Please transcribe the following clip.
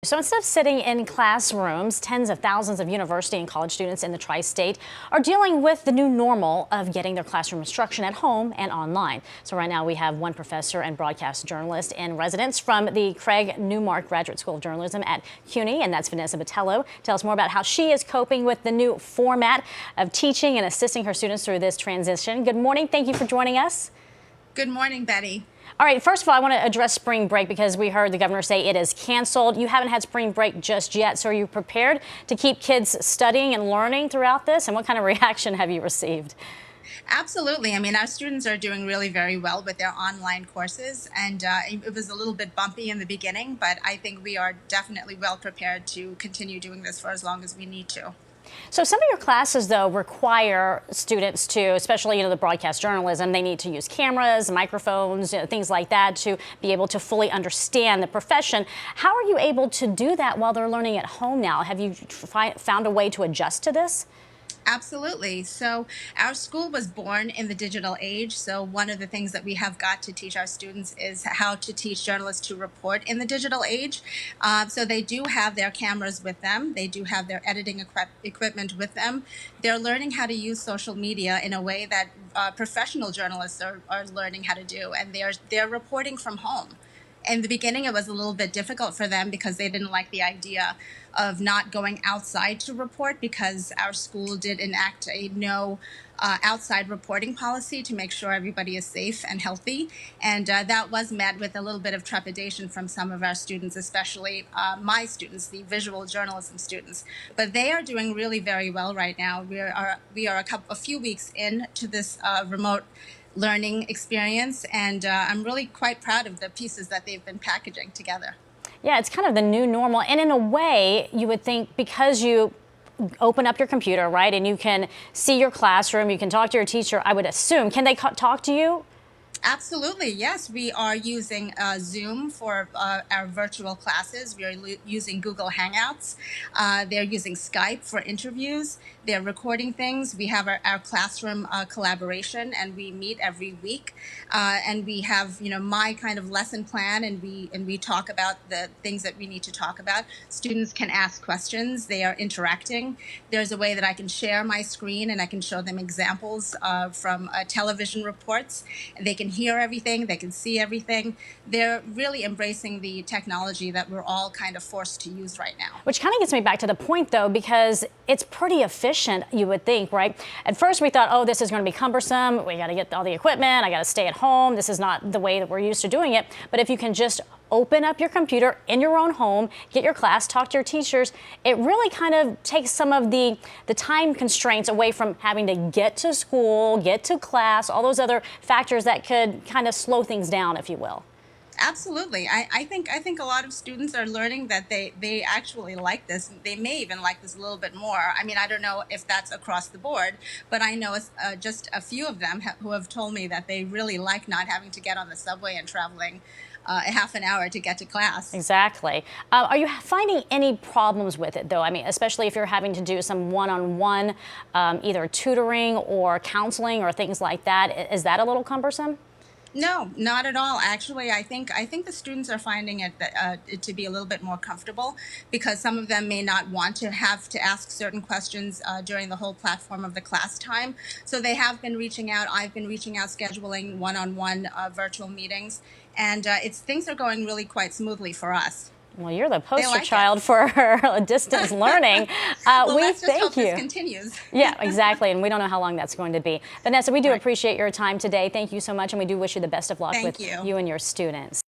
So instead of sitting in classrooms, tens of thousands of university and college students in the tri-state are dealing with the new normal of getting their classroom instruction at home and online. So right now we have one professor and broadcast journalist in residence from the Craig Newmark Graduate School of Journalism at CUNY, and that's Vanessa Bothelo. Tell us more about how she is coping with the new format of teaching and assisting her students through this transition. Good morning. Thank you for joining us. Good morning, Betty. All right, first of all, I want to address spring break because we heard the governor say it is canceled. You haven't had spring break just yet, so are you prepared to keep kids studying and learning throughout this? And what kind of reaction have you received? Absolutely. I mean, our students are doing really very well with their online courses, and it was a little bit bumpy in the beginning, but I think we are definitely well prepared to continue doing this for as long as we need to. So some of your classes, though, require students to, especially, the broadcast journalism, they need to use cameras, microphones, things like that to be able to fully understand the profession. How are you able to do that while they're learning at home now? Have you found a way to adjust to this? Absolutely. So our school was born in the digital age. So one of the things that we have got to teach our students is how to teach journalists to report in the digital age. So they do have their cameras with them. They do have their editing equipment with them. They're learning how to use social media in a way that professional journalists are learning how to do, and they're reporting from home. In the beginning, it was a little bit difficult for them because they didn't like the idea of not going outside to report, because our school did enact a no outside reporting policy to make sure everybody is safe and healthy. And that was met with a little bit of trepidation from some of our students, especially my students, the visual journalism students. But they are doing really very well right now. We are a few weeks into this remote learning experience, and I'm really quite proud of the pieces that they've been packaging together. Yeah, it's kind of the new normal. And in a way, you would think because you open up your computer, right, and you can see your classroom, you can talk to your teacher, I would assume. Can they talk to you? Absolutely, yes. We are using Zoom for our virtual classes. We are using Google Hangouts. They're using Skype for interviews. They're recording things. We have our classroom collaboration, and we meet every week. And we have, my kind of lesson plan, and we talk about the things that we need to talk about. Students can ask questions. They are interacting. There's a way that I can share my screen and I can show them examples from television reports. They can hear everything, they can see everything. They're really embracing the technology that we're all kind of forced to use right now. Which kind of gets me back to the point, though, because it's pretty efficient, you would think, right? At first we thought, oh, this is going to be cumbersome. We got to get all the equipment. I got to stay at home. This is not the way that we're used to doing it. But if you can just open up your computer in your own home, get your class, talk to your teachers, it really kind of takes some of the time constraints away from having to get to school, get to class, all those other factors that could kind of slow things down, if you will. Absolutely. I think a lot of students are learning that they actually like this. They may even like this a little bit more. I mean, I don't know if that's across the board, but I know just a few of them who have told me that they really like not having to get on the subway and traveling a half an hour to get to class. Exactly. Are you finding any problems with it, though? I mean, especially if you're having to do some one-on-one, either tutoring or counseling or things like that. Is that a little cumbersome? No, not at all. Actually, I think the students are finding it to be a little bit more comfortable, because some of them may not want to have to ask certain questions during the whole platform of the class time. So they have been reaching out. I've been reaching out, scheduling one-on-one virtual meetings, and things are going really quite smoothly for us. Well, you're the poster child for distance learning. Well, we let's just thank hope you. this continues. Yeah, exactly. And we don't know how long that's going to be. Vanessa, we do appreciate your time today. Thank you so much. And we do wish you the best of luck with you and your students.